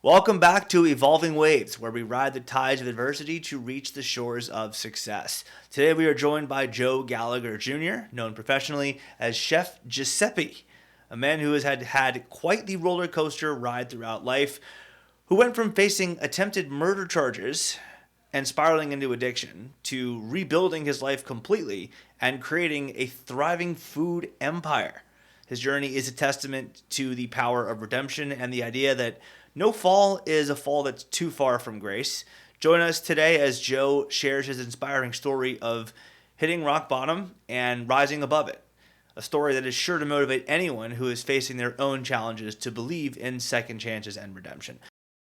Welcome back to Evolving Waves, where we ride the tides of adversity to reach the shores of success. Today we are joined by Joe Gallagher Jr., known professionally as Chef Giuseppe, a man who has had quite the roller coaster ride throughout life, who went from facing attempted murder charges and spiraling into addiction to rebuilding his life completely and creating a thriving food empire. His journey is a testament to the power of redemption and the idea that no fall is a fall that's too far from grace. Join us today as Joe shares his inspiring story of hitting rock bottom and rising above it. A story that is sure to motivate anyone who is facing their own challenges to believe in second chances and redemption.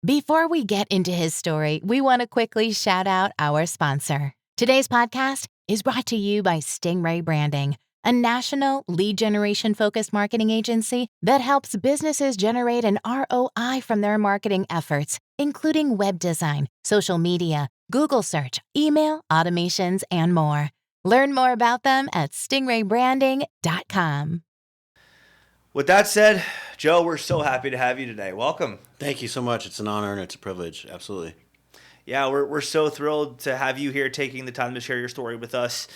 Before we get into his story, we want to quickly shout out our sponsor. Today's podcast is brought to you by Stingray Branding, a national lead generation-focused marketing agency that helps businesses generate an ROI from their marketing efforts, including web design, social media, Google search, email, automations, and more. Learn more about them at stingraybranding.com. With that said, Joe, we're so happy to have you today. Welcome. Thank you so much. It's an honor and it's a privilege. Absolutely. Yeah, we're so thrilled to have you here taking the time to share your story with us.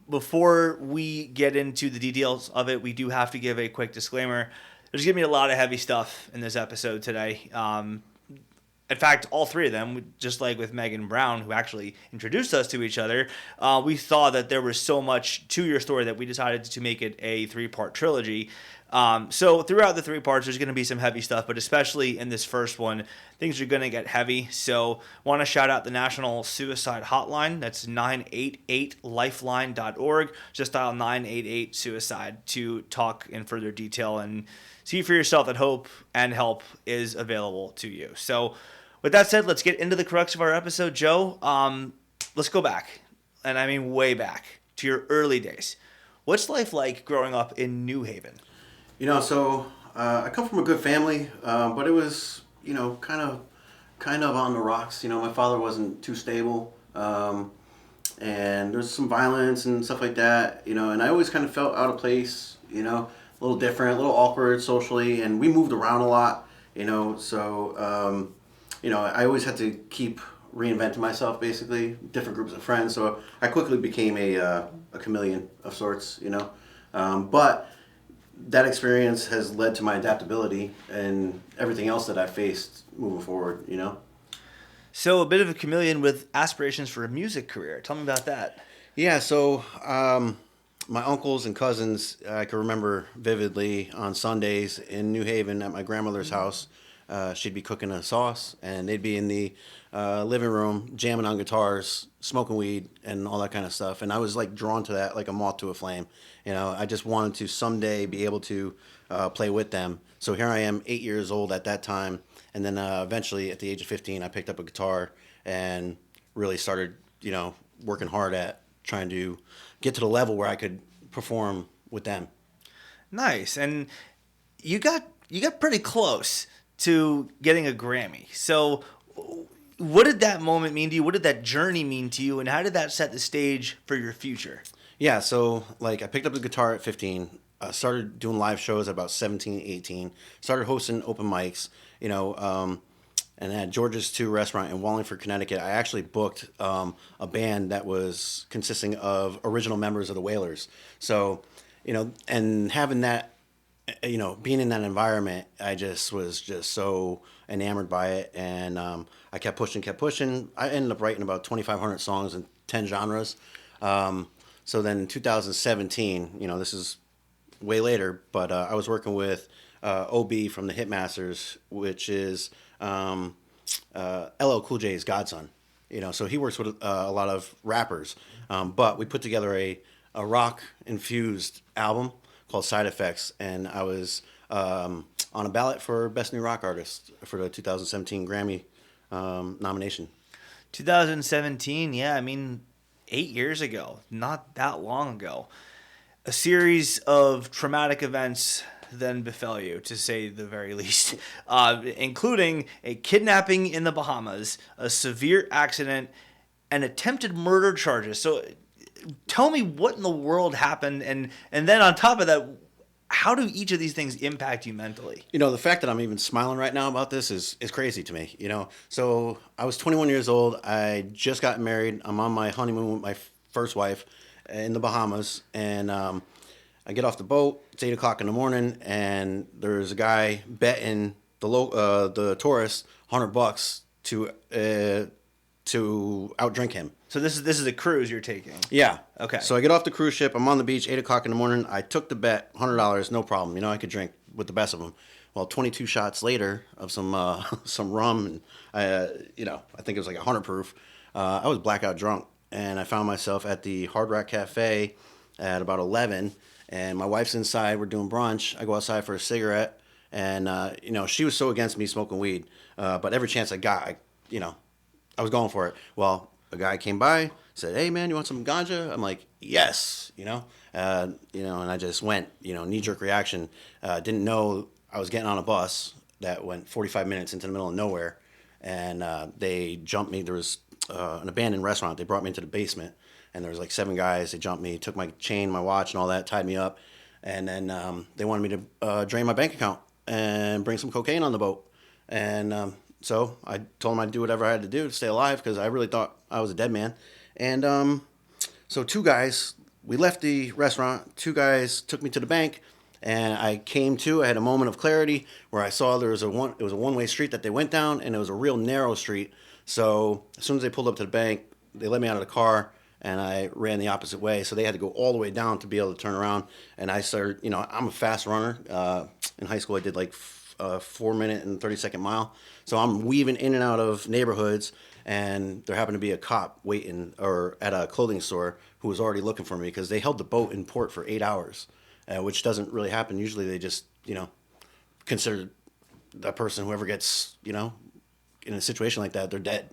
Before we get into the details of it, we do have to give a quick disclaimer. There's going to be a lot of heavy stuff in this episode today. In fact, all three of them, just like with Megan Brown, who actually introduced us to each other, we saw that there was so much to your story that we decided to make it a three-part trilogy. So throughout the three parts, there's going to be some heavy stuff, but especially in this first one, things are going to get heavy. So want to shout out the National Suicide Hotline. That's 988lifeline.org. Just dial 988-SUICIDE to talk in further detail and see for yourself that hope and help is available to you. So with that said, let's get into the crux of our episode. Joe, let's go back, and I mean way back, to your early days. What's life like growing up in New Haven? I come from a good family, but it was, kind of on the rocks. My father wasn't too stable, and there's some violence and stuff like that, and I always kind of felt out of place, a little different, a little awkward socially, and we moved around a lot, so, I always had to keep reinventing myself, basically, different groups of friends, so I quickly became a chameleon of sorts, but that experience has led to my adaptability and everything else that I faced moving forward, So a bit of a chameleon with aspirations for a music career. Tell me about that. Yeah, so my uncles and cousins, I can remember vividly on Sundays in New Haven at my grandmother's house. She'd be cooking a sauce, and they'd be in the living room jamming on guitars, smoking weed, and all that kind of stuff. And I was like drawn to that like a moth to a flame. I just wanted to someday be able to play with them. So here I am, 8 years old at that time. And then eventually at the age of 15, I picked up a guitar and really started, working hard at trying to get to the level where I could perform with them. Nice. And you got pretty close to getting a Grammy. So what did that moment mean to you? What did that journey mean to you? And how did that set the stage for your future? Yeah, so I picked up the guitar at 15, started doing live shows at about 17, 18, started hosting open mics, and at George's 2 restaurant in Wallingford, Connecticut, I actually booked a band that was consisting of original members of the Wailers. So, and having that, being in that environment, I just was just so enamored by it, and I kept pushing. I ended up writing about 2,500 songs in 10 genres. So then in 2017, this is way later, but I was working with OB from the Hitmasters, which is LL Cool J's godson. So he works with a lot of rappers, but we put together a rock-infused album called Side Effects, and I was on a ballot for Best New Rock Artist for the 2017 Grammy nomination. 2017, yeah, 8 years ago, not that long ago. A series of traumatic events then befell you, to say the very least, including a kidnapping in the Bahamas, a severe accident, and attempted murder charges. So tell me what in the world happened, and then on top of that, how do each of these things impact you mentally? The fact that I'm even smiling right now about this is crazy to me. So I was 21 years old. I just got married. I'm on my honeymoon with my first wife in the Bahamas, and I get off the boat. It's 8 o'clock in the morning, and there's a guy betting the tourists $100 to outdrink him. So this is a cruise you're taking. Yeah. Okay. So I get off the cruise ship. I'm on the beach, 8 o'clock in the morning. I took the bet, $100, no problem. I could drink with the best of them. Well, 22 shots later of some rum, and I think it was like 100 proof. I was blackout drunk, and I found myself at the Hard Rock Cafe at about 11, and my wife's inside. We're doing brunch. I go outside for a cigarette, and she was so against me smoking weed, but every chance I got, I was going for it. Well, a guy came by, said, "Hey man, you want some ganja?" I'm like, "Yes," and I just went, knee-jerk reaction. Didn't know I was getting on a bus that went 45 minutes into the middle of nowhere, and they jumped me. There was an abandoned restaurant. They brought me into the basement, and there was like 7 guys. They jumped me, took my chain, my watch, and all that, tied me up, and then they wanted me to drain my bank account and bring some cocaine on the boat, and so I told them I'd do whatever I had to do to stay alive because I really thought I was a dead man. And so 2 guys, we left the restaurant. 2 guys took me to the bank, and I came to. I had a moment of clarity where I saw it was a one-way street that they went down, and it was a real narrow street. So as soon as they pulled up to the bank, they let me out of the car, and I ran the opposite way. So they had to go all the way down to be able to turn around. And I started, I'm a fast runner. In high school, I did like 4-minute and 30-second mile. So I'm weaving in and out of neighborhoods, and there happened to be a cop waiting or at a clothing store who was already looking for me because they held the boat in port for 8 hours, which doesn't really happen. Usually they just, consider that person, whoever gets, in a situation like that, they're dead,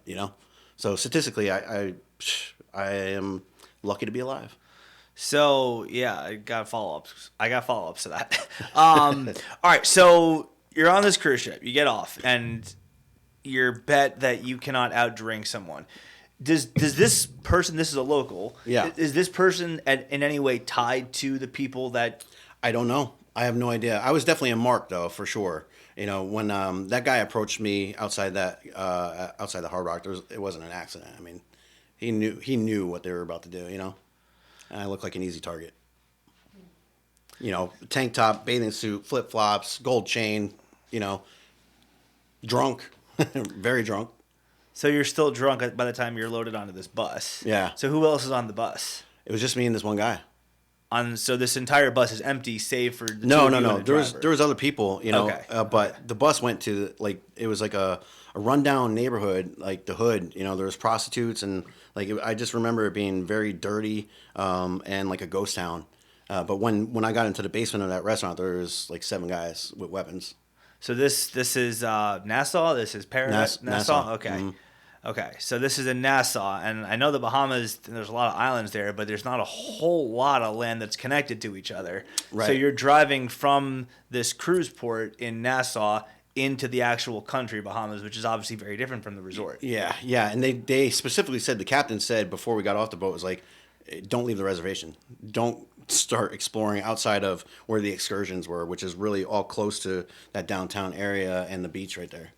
So statistically, I am lucky to be alive. So yeah, I got follow-ups to that. All right, so you're on this cruise ship, you get off, and you're bet that you cannot outdrink someone. Does this person, this is a local, yeah, is this person in any way tied to the people that? I don't know. I have no idea. I was definitely a mark though, for sure. When that guy approached me outside the Hard Rock, it wasn't an accident. I mean, he knew what they were about to do. And I looked like an easy target. Tank top, bathing suit, flip flops, gold chain. Drunk, very drunk. So you're still drunk by the time you're loaded onto this bus. Yeah. So who else is on the bus? It was just me and this one guy. So this entire bus is empty, save for the no. And There was other people, Okay. But the bus went to it was like a rundown neighborhood, like the hood. There was prostitutes and I just remember it being very dirty, and like a ghost town. But when I got into the basement of that restaurant, there was like 7 guys with weapons. So this is Nassau. This is Paradise. Nassau. Okay. Mm-hmm. Okay. So this is in Nassau, and I know the Bahamas. There's a lot of islands there, but there's not a whole lot of land that's connected to each other. Right. So you're driving from this cruise port in Nassau into the actual country, Bahamas, which is obviously very different from the resort. Yeah. And they specifically said, the captain said before we got off the boat, was like, don't leave the reservation. Don't start exploring outside of where the excursions were, which is really all close to that downtown area and the beach right there.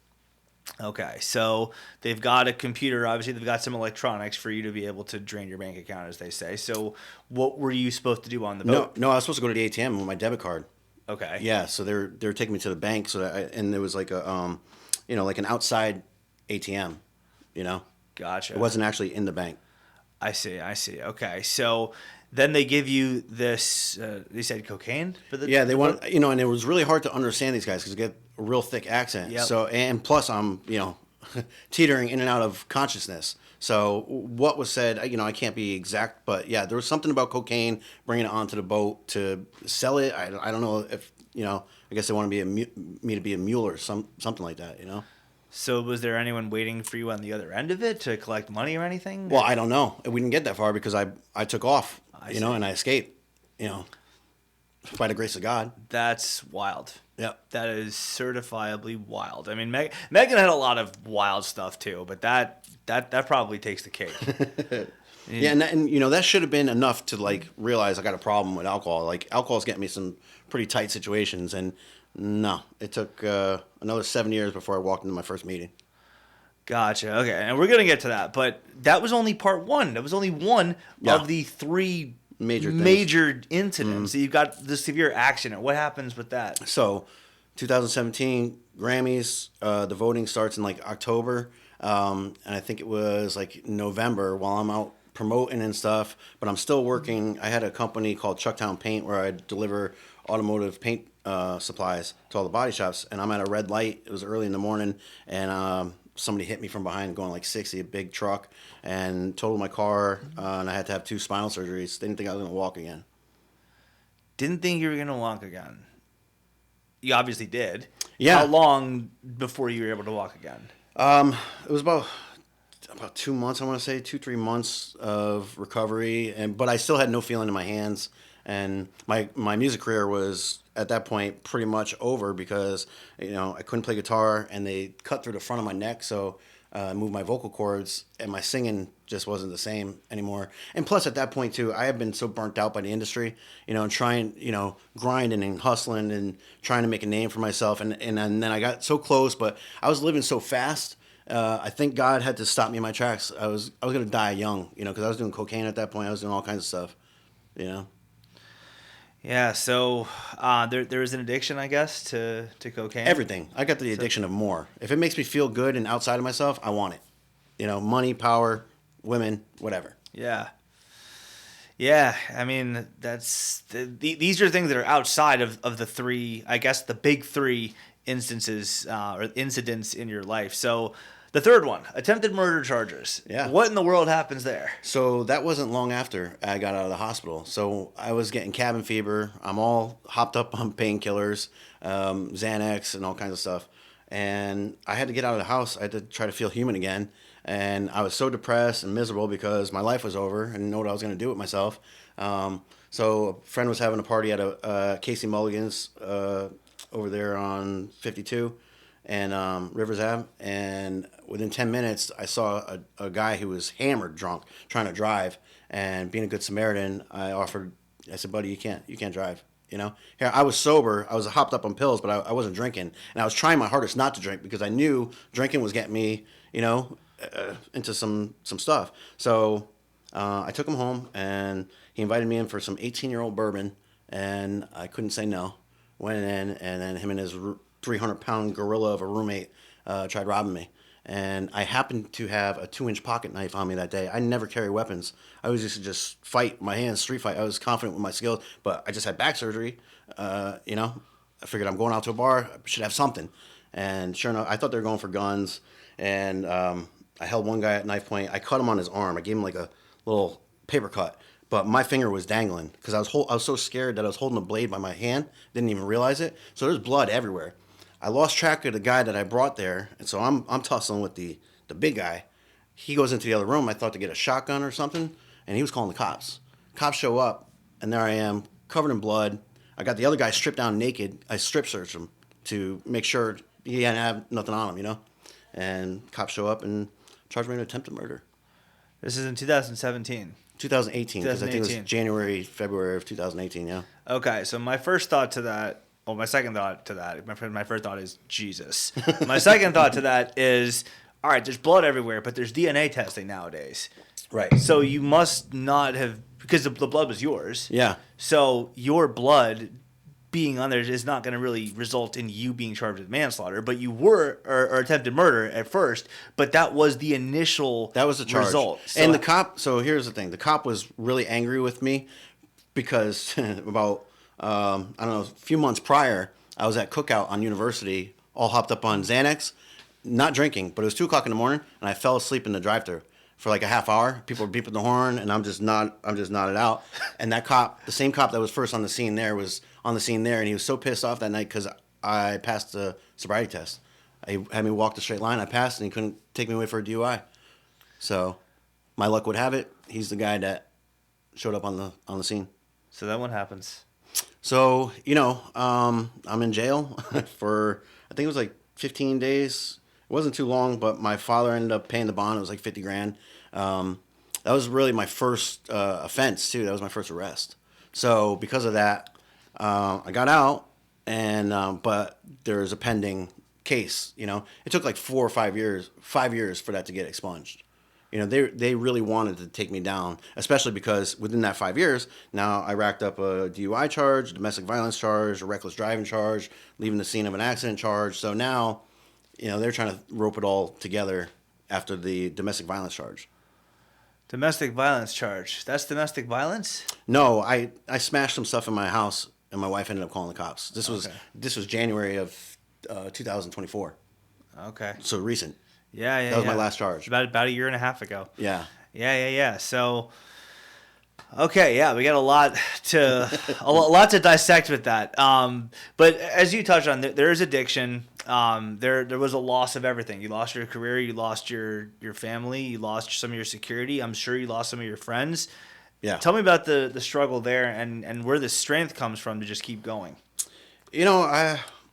Okay, so they've got a computer. Obviously, they've got some electronics for you to be able to drain your bank account, as they say. So what were you supposed to do on the boat? No, I was supposed to go to the ATM with my debit card. Okay. Yeah, so they're taking me to the bank, and there was like a like an outside ATM, Gotcha. It wasn't actually in the bank. I see. Okay, so then they give you this. They said cocaine for the. Yeah, they want and it was really hard to understand these guys because they get a real thick accent. Yep. So and plus I'm teetering in and out of consciousness. So what was said, I can't be exact, but yeah, there was something about cocaine, bringing it onto the boat to sell it. I don't know if I guess they want to be me to be a mule or something like that. So was there anyone waiting for you on the other end of it to collect money or anything? Well, I don't know. We didn't get that far because I took off, and I escaped, by the grace of God. That's wild. Yep. That is certifiably wild. I mean, Megan had a lot of wild stuff too, but that probably takes the cake. Yeah, and you know, that should have been enough to like realize I got a problem with alcohol. Like alcohol's getting me some pretty tight situations, and no, it took another 7 years before I walked into my first meeting. Gotcha. Okay, and we're gonna get to that, but that was only part one. That was only one Yeah. of the three Major things. major incidents. So you've got the severe accident. What happens with that? So, 2017 Grammys, the voting starts in like October, and I think it was like November while I'm out promoting and stuff. But I'm still working. I had a company called Chucktown Paint where I deliver automotive paint supplies to all the body shops, and I'm at a red light. It was early in the morning, and somebody hit me from behind going like 60, a big truck, and totaled my car, and I had to have 2 spinal surgeries. They didn't think I was going to walk again. Didn't think you were gonna walk again. You obviously did. Yeah. How long before you were able to walk again? It was about 2 months, I want to say 2-3 months of recovery, but I still had no feeling in my hands, and my music career was at that point pretty much over because I couldn't play guitar and they cut through the front of my neck, so I moved my vocal cords and my singing just wasn't the same anymore. And plus at that point too, I had been so burnt out by the industry, and trying, grinding and hustling and trying to make a name for myself, and then I got so close, but I was living so fast. I think God had to stop me in my tracks. I was gonna die young, because I was doing cocaine at that point. I was doing all kinds of stuff, Yeah. So there is an addiction, I guess, to cocaine. Everything. I got the addiction of more. If it makes me feel good and outside of myself, I want it. Money, power, women, whatever. Yeah. Yeah, I mean these are things that are outside of the three, I guess, the big three instances or incidents in your life. So the third one, attempted murder charges. Yeah. What in the world happens there? So that wasn't long after I got out of the hospital. So I was getting cabin fever. I'm all hopped up on painkillers, Xanax, and all kinds of stuff. And I had to get out of the house. I had to try to feel human again. And I was so depressed and miserable because my life was over and didn't know what I was going to do with myself. So a friend was having a party at a Casey Mulligan's over there on 52 and Rivers Ave, and within 10 minutes I saw a guy who was hammered drunk trying to drive, and being a good Samaritan, I said, buddy, you can't drive. Here I was sober, I was hopped up on pills, but I wasn't drinking, and I was trying my hardest not to drink because I knew drinking was getting me into some stuff. So I took him home, and he invited me in for some 18-year-old bourbon, and I couldn't say no. Went in, and then him and his 300-pound gorilla of a roommate tried robbing me. And I happened to have a 2-inch pocket knife on me that day. I never carry weapons. I was used to just fight my hands, street fight. I was confident with my skills, but I just had back surgery. I figured I'm going out to a bar, I should have something. And sure enough, I thought they were going for guns. And I held one guy at knife point. I cut him on his arm. I gave him like a little paper cut. But my finger was dangling because I was so scared that I was holding the blade by my hand. Didn't even realize it. So there's blood everywhere. I lost track of the guy that I brought there, and so I'm tussling with the big guy. He goes into the other room, I thought, to get a shotgun or something, and he was calling the cops. Cops show up, and there I am, covered in blood. I got the other guy stripped down naked. I strip searched him to make sure he didn't have nothing on him, And cops show up and charged me with attempted murder. This is in 2017. 2018, because I think it was January, February of 2018, yeah. Okay, so my first thought to that, well, my second thought to that, my first thought is Jesus. My second thought to that is, all right, there's blood everywhere, but there's DNA testing nowadays. Right. So you must not have, because the blood was yours. Yeah. So your blood being on there is not going to really result in you being charged with manslaughter, but you were, or attempted murder at first, but that was the initial That was the charge. result. And the cop, so here's the thing, the cop was really angry with me because about, a few months prior, I was at Cookout on University, all hopped up on Xanax, not drinking, but it was 2 o'clock in the morning, and I fell asleep in the drive-thru for like a half hour. People were beeping the horn, and I'm just nodded out. And that cop, the same cop that was first on the scene there, was on the scene there, and he was so pissed off that night because I passed the sobriety test. He had me walk the straight line. I passed, and he couldn't take me away for a DUI. So, my luck would have it, he's the guy that showed up on the scene. So then what happens? So, I'm in jail for, I think it was like 15 days. It wasn't too long, but my father ended up paying the bond. It was like $50,000. that was really my first offense too. That was my first arrest. So because of that, I got out, and but there's a pending case. You know, it took like 4 or 5 years, 5 years for that to get expunged. You know, they really wanted to take me down, especially because within that 5 years, now I racked up a DUI charge, domestic violence charge, a reckless driving charge, leaving the scene of an accident charge. So now, you know, they're trying to rope it all together after the domestic violence charge. Domestic violence charge. That's domestic violence? No, I smashed some stuff in my house, and my wife ended up calling the cops. This was January of 2024. Okay. So recent. Yeah. That was my last charge. About a year and a half ago. Yeah. Yeah. So, okay, yeah, we got a lot to dissect with that. But as you touched on, there is addiction. There was a loss of everything. You lost your career, you lost your family, you lost some of your security. I'm sure you lost some of your friends. Yeah. Tell me about the struggle there and where the strength comes from to just keep going. You know,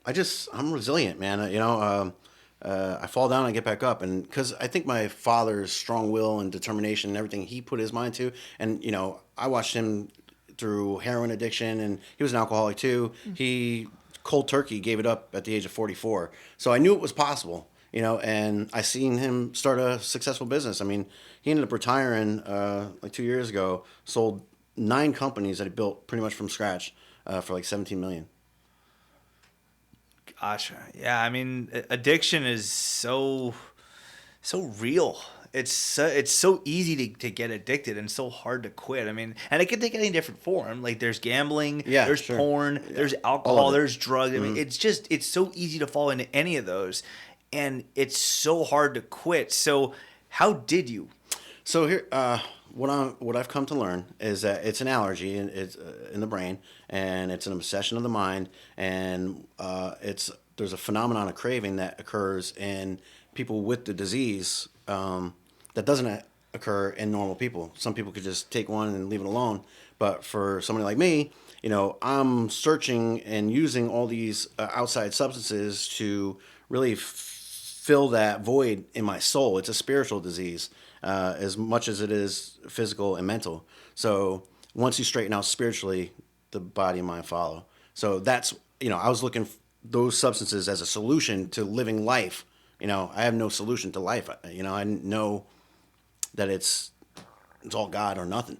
I'm resilient, man. You know, I fall down and get back up, and because I think my father's strong will and determination and everything he put his mind to, and you know, I watched him through heroin addiction, and he was an alcoholic too. He cold turkey gave it up at the age of 44, so I knew it was possible, you know, and I seen him start a successful business. I mean, he ended up retiring like 2 years ago, sold 9 companies that he built pretty much from scratch for like 17 million. Gosh, yeah. I mean, addiction is so real. It's so easy to get addicted and so hard to quit. I mean, and it can take any different form. Like there's gambling, there's porn, there's alcohol, there's drugs. I mean, it's so easy to fall into any of those, and it's so hard to quit. So, how did you? So here, what I've come to learn is that it's an allergy and it's in the brain, and it's an obsession of the mind, and there's a phenomenon of craving that occurs in people with the disease that doesn't occur in normal people. Some people could just take one and leave it alone, but for somebody like me, you know, I'm searching and using all these outside substances to really fill that void in my soul. It's a spiritual disease as much as it is physical and mental. So once you straighten out spiritually, the body and mind follow. So that's, you know, I was looking those substances as a solution to living life. You know, I have no solution to life. You know, I know that it's all God or nothing.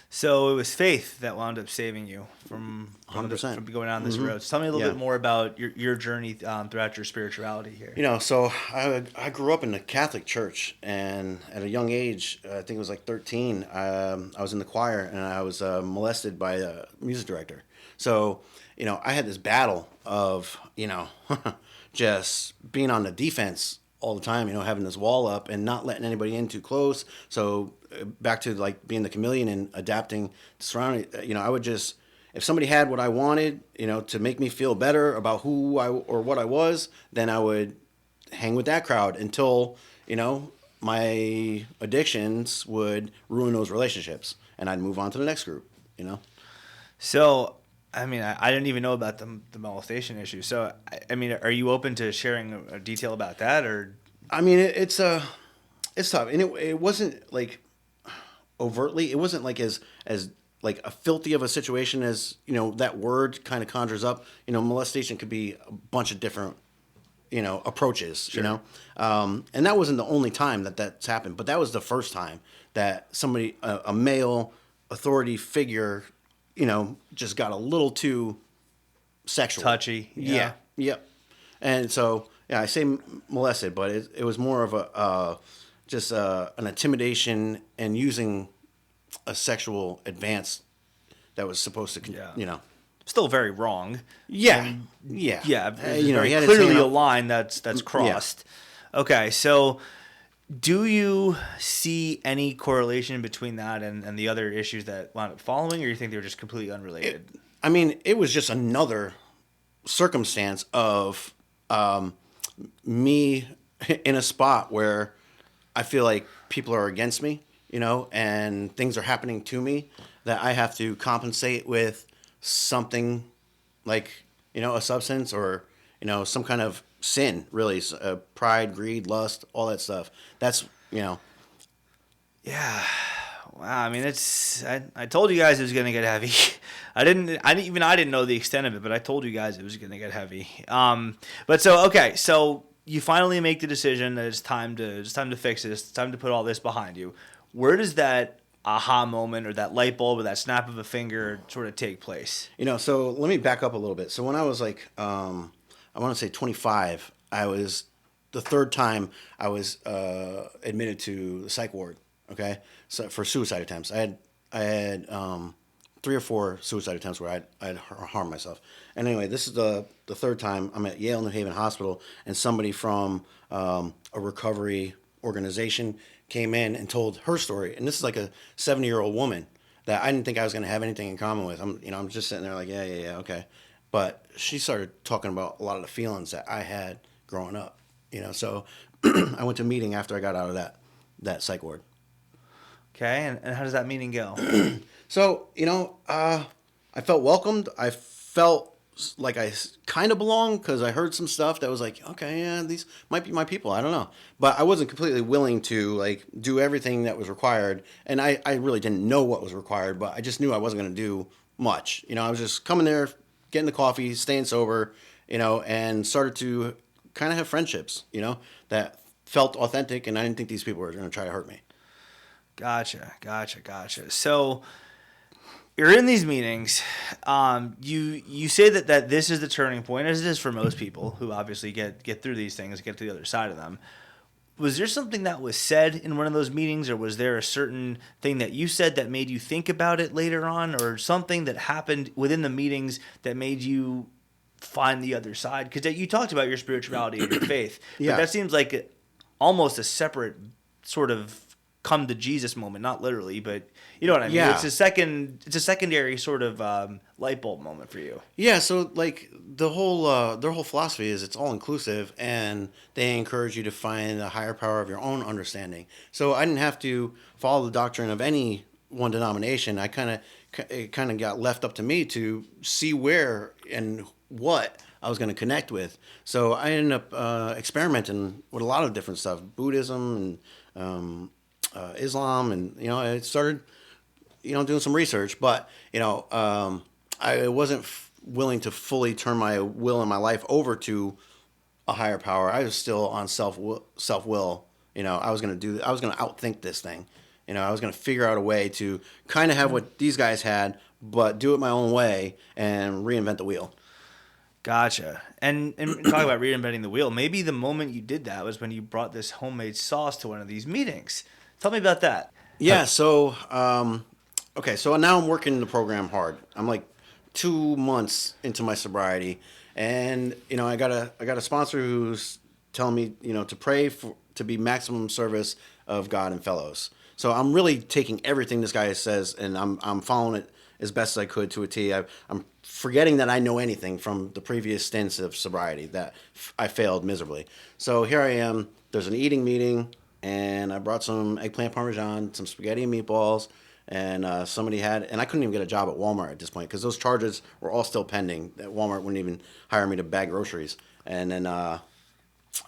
So it was faith that wound up saving you from 100%. From going down this road. So tell me a little bit more about your journey throughout your spirituality here. You know, so I grew up in the Catholic Church, and at a young age, I think it was like 13, I was in the choir, and I was molested by a music director. So, you know, I had this battle of, you know, just being on the defense all the time, you know, having this wall up and not letting anybody in too close. So back to like being the chameleon and adapting to surrounding, you know, I would just, if somebody had what I wanted, you know, to make me feel better about who I or what I was, then I would hang with that crowd until, you know, my addictions would ruin those relationships, and I'd move on to the next group, you know? So, I mean, I didn't even know about the molestation issue. So, I mean, are you open to sharing a detail about that, or? I mean, it's tough, and it wasn't like overtly. It wasn't like as like a filthy of a situation as, you know, that word kind of conjures up. You know, molestation could be a bunch of different, you know, approaches. Sure. You know, and that wasn't the only time that's happened, but that was the first time that somebody, a male authority figure, you know, just got a little too sexual. Touchy. Yeah. Yep. And so, yeah, I say molested, but it was more of an intimidation and using a sexual advance that was supposed to, you know. Still very wrong. Yeah. And, yeah. You know, clearly a line that's crossed. Yeah. Okay, so do you see any correlation between that and the other issues that wound up following, or you think they were just completely unrelated? It was just another circumstance of me in a spot where I feel like people are against me, you know, and things are happening to me that I have to compensate with something like, you know, a substance or, you know, some kind of sin, really, pride, greed, lust, all that stuff. That's, you know. Yeah. Wow, I mean, I told you guys it was gonna get heavy. I didn't know the extent of it, but I told you guys it was gonna get heavy. But so you finally make the decision that it's time to fix this. It's time to put all this behind you. Where does that aha moment or that light bulb or that snap of a finger sort of take place? So let me back up a little bit. So when I was like, I want to say 25, I was the third time I was admitted to the psych ward. Okay, so for suicide attempts, I had 3 or 4 suicide attempts where I'd harmed myself. And anyway, this is the third time I'm at Yale New Haven Hospital, and somebody from a recovery organization came in and told her story. And this is like a 70-year-old woman that I didn't think I was going to have anything in common with. I'm just sitting there like, yeah, okay. But she started talking about a lot of the feelings that I had growing up. So I went to a meeting after I got out of that psych ward. Okay, and how does that meeting go? So, I felt welcomed. I felt like I kind of belonged because I heard some stuff that was like, okay, yeah, these might be my people. I don't know. But I wasn't completely willing to, like, do everything that was required. And I really didn't know what was required, but I just knew I wasn't going to do much. I was just coming there, getting the coffee, staying sober, and started to kind of have friendships, that felt authentic. And I didn't think these people were going to try to hurt me. Gotcha. So you're in these meetings. You say that this is the turning point, as it is for most people who obviously get through these things, get to the other side of them. Was there something that was said in one of those meetings, or was there a certain thing that you said that made you think about it later on, or something that happened within the meetings that made you find the other side? Because you talked about your spirituality and your faith, Yeah. but that seems like almost a separate sort of come to Jesus moment, not literally, but you know what I mean? Yeah. It's a secondary sort of light bulb moment for you. Yeah, so like their whole philosophy is it's all inclusive, and they encourage you to find the higher power of your own understanding. So I didn't have to follow the doctrine of any one denomination. It kind of got left up to me to see where and what I was going to connect with. So I ended up experimenting with a lot of different stuff, Buddhism and Islam, and I started doing some research, but I wasn't willing to fully turn my will and my life over to a higher power. I was still on self will. I was going to outthink this thing. I was going to figure out a way to kind of have what these guys had, but do it my own way and reinvent the wheel. Gotcha. And talk about reinventing the wheel. Maybe the moment you did that was when you brought this homemade sauce to one of these meetings. Tell me about that. Yeah. So, okay. So now I'm working the program hard. I'm like 2 months into my sobriety, and I got a sponsor who's telling me to pray to be maximum service of God and fellows. So I'm really taking everything this guy says, and I'm following it as best as I could to a T. I'm forgetting that I know anything from the previous stints of sobriety that I failed miserably. So here I am. There's an eating meeting, and I brought some eggplant parmesan, some spaghetti and meatballs, and somebody had, and I couldn't even get a job at Walmart at this point because those charges were all still pending. Walmart wouldn't even hire me to bag groceries. And then I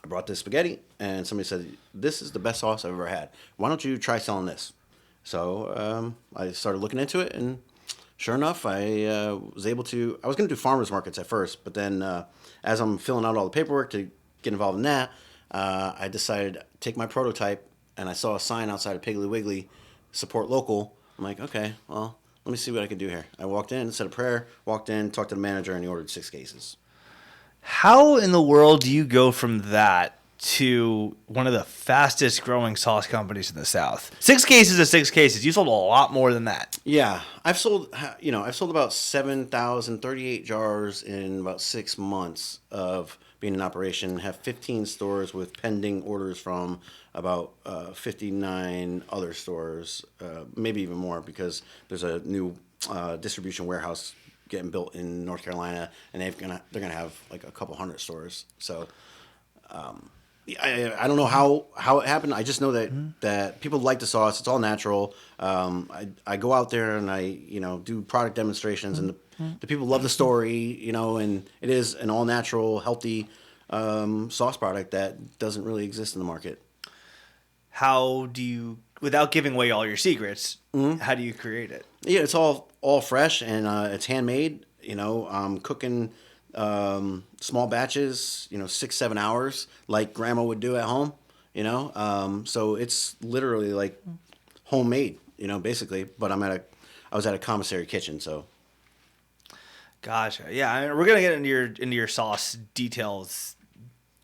brought this spaghetti, and somebody said, "This is the best sauce I've ever had. Why don't you try selling this?" So I started looking into it, and sure enough, I was able to. I was going to do farmers markets at first, but then as I'm filling out all the paperwork to get involved in that, I decided to take my prototype, and I saw a sign outside of Piggly Wiggly, support local. I'm like, okay, well, let me see what I can do here. I walked in, said a prayer, walked in, talked to the manager, and he ordered 6 cases. How in the world do you go from that to one of the fastest growing sauce companies in the South? 6 cases is 6 cases. You sold a lot more than that. Yeah, I've sold about 7,038 jars in about 6 months of being in operation. Have 15 stores with pending orders from about 59 other stores, maybe even more, because there's a new distribution warehouse getting built in North Carolina, and they're gonna have like a couple hundred stores. So I don't know how it happened. I just know that people like the sauce. It's all natural. I go out there and I do product demonstrations, and the people love the story. And it is an all natural, healthy sauce product that doesn't really exist in the market. How do you without giving away all your secrets, how do you create it? Yeah, it's all fresh and it's handmade. I'm cooking small batches. 6-7 hours, like Grandma would do at home. So it's literally like homemade. Basically. But I was at a commissary kitchen, so. Gotcha. Yeah, I mean, we're gonna get into your sauce details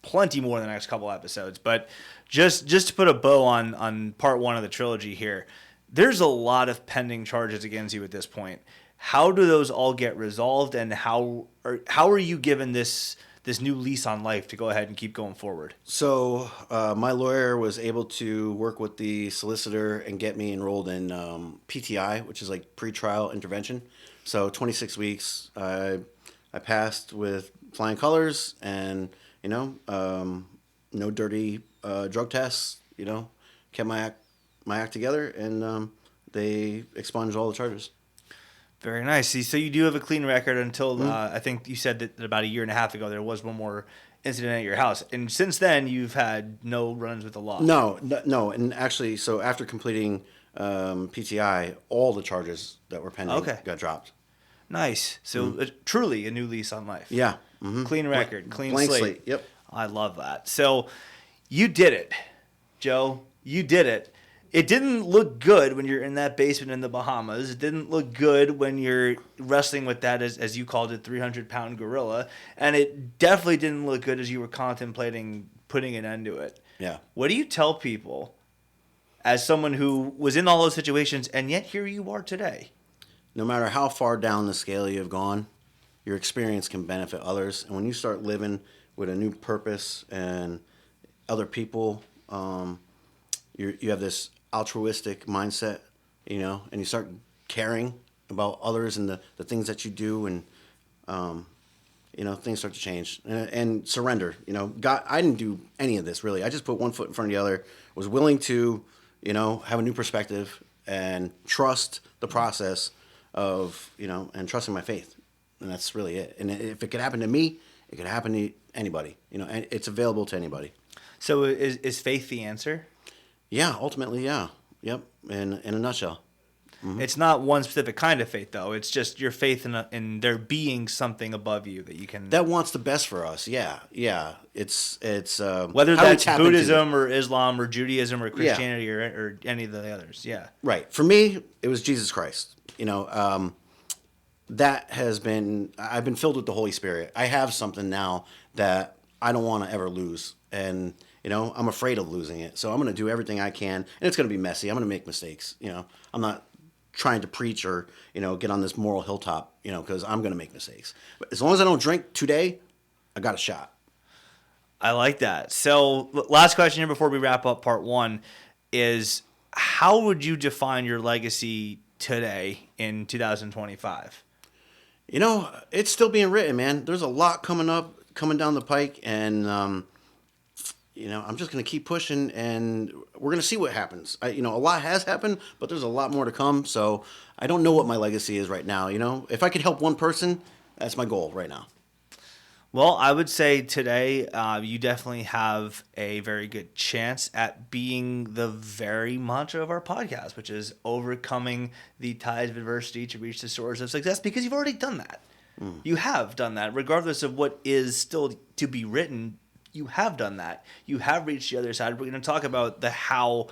plenty more in the next couple episodes, but just to put a bow on part one of the trilogy here, there's a lot of pending charges against you at this point. How do those all get resolved, and how are you given this new lease on life to go ahead and keep going forward? So my lawyer was able to work with the solicitor and get me enrolled in PTI, which is like pretrial intervention. So 26 weeks, I passed with flying colors, and no dirty drug tests. Kept my act together, and they expunged all the charges. Very nice. See, so you do have a clean record until I think you said that about a year and a half ago there was one more incident at your house, and since then you've had no runs with the law. No, and actually, so after completing PTI, all the charges that were pending got dropped. Nice. So truly a new lease on life. Yeah. Clean record, clean blank slate. Yep. I love that. So you did it, Joe. You did it. It didn't look good when you're in that basement in the Bahamas. It didn't look good when you're wrestling with that, as you called it, 300-pound gorilla. And it definitely didn't look good as you were contemplating putting an end to it. Yeah. What do you tell people as someone who was in all those situations, and yet here you are today? No matter how far down the scale you have gone, your experience can benefit others. And when you start living with a new purpose and other people, you have this altruistic mindset, and you start caring about others and the things that you do, and things start to change and surrender. God, I didn't do any of this really. I just put one foot in front of the other. Was willing to, have a new perspective and trust the process of, and trusting my faith, and that's really it. And if it could happen to me, it could happen to anybody. And it's available to anybody. So is faith the answer? Yeah, ultimately, yeah. Yep, in a nutshell. Mm-hmm. It's not one specific kind of faith, though. It's just your faith in there being something above you that you can... That wants the best for us, yeah. It's whether that's Buddhism or Islam or Judaism or Christianity or any of the others, yeah. Right. For me, it was Jesus Christ. That has been... I've been filled with the Holy Spirit. I have something now that I don't want to ever lose, and... I'm afraid of losing it. So I'm going to do everything I can. And it's going to be messy. I'm going to make mistakes. I'm not trying to preach or, get on this moral hilltop, because I'm going to make mistakes. But as long as I don't drink today, I got a shot. I like that. So last question here before we wrap up part one is, how would you define your legacy today in 2025? It's still being written, man. There's a lot coming down the pike, and, I'm just going to keep pushing, and we're going to see what happens. A lot has happened, but there's a lot more to come. So I don't know what my legacy is right now. If I could help one person, that's my goal right now. Well, I would say today you definitely have a very good chance at being the very mantra of our podcast, which is overcoming the tides of adversity to reach the shores of success, because you've already done that. You have done that, regardless of what is still to be written. You have done that. You have reached the other side. We're going to talk about the how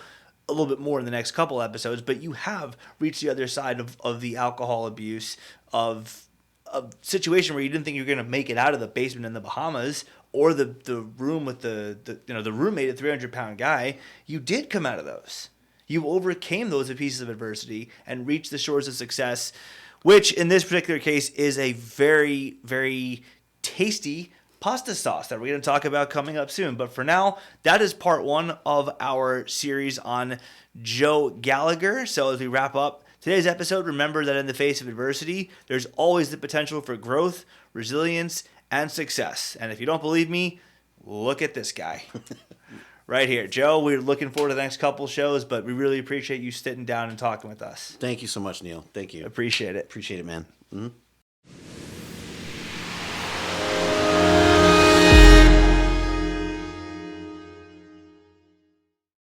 a little bit more in the next couple episodes, but you have reached the other side of the alcohol abuse, of a situation where you didn't think you were going to make it out of the basement in the Bahamas or the room with the roommate, a 300-pound guy. You did come out of those. You overcame those pieces of adversity and reached the shores of success, which in this particular case is a very, very tasty pasta sauce that we're going to talk about coming up soon. But for now, that is part one of our series on Joe Gallagher. So as we wrap up today's episode, remember that in the face of adversity, there's always the potential for growth, resilience, and success. And if you don't believe me, look at this guy right here. Joe, we're looking forward to the next couple shows, but we really appreciate you sitting down and talking with us. Thank you so much, Neil. Thank you. Appreciate it. Appreciate it, man. Mm-hmm.